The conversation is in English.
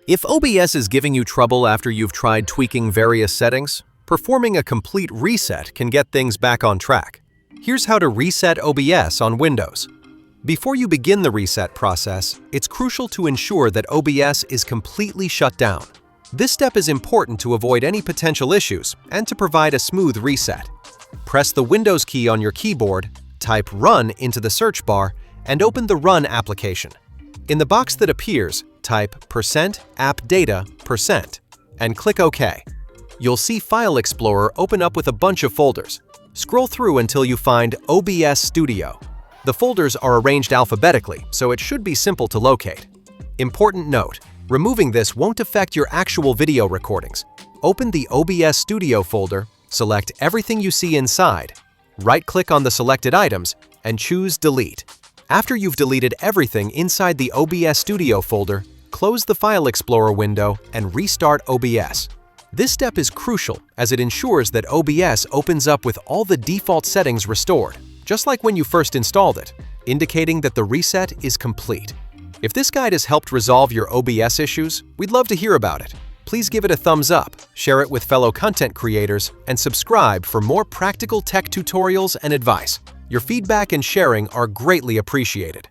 If OBS is giving you trouble after you've tried tweaking various settings, performing a complete reset can get things back on track. Here's how to reset OBS on Windows. Before you begin the reset process, it's crucial to ensure that OBS is completely shut down. This step is important to avoid any potential issues and to provide a smooth reset. Press the Windows key on your keyboard, type Run into the search bar, and open the Run application. In the box that appears, type %appdata% and click OK. You'll see File Explorer open up with a bunch of folders. Scroll through until you find OBS Studio. The folders are arranged alphabetically, so it should be simple to locate. Important note: removing this won't affect your actual video recordings. Open the OBS Studio folder, select everything you see inside, right-click on the selected items, and choose Delete. After you've deleted everything inside the OBS Studio folder, close the File Explorer window and restart OBS. This step is crucial as it ensures that OBS opens up with all the default settings restored, just like when you first installed it, indicating that the reset is complete. If this guide has helped resolve your OBS issues, we'd love to hear about it. Please give it a thumbs up, share it with fellow content creators, and subscribe for more practical tech tutorials and advice. Your feedback and sharing are greatly appreciated.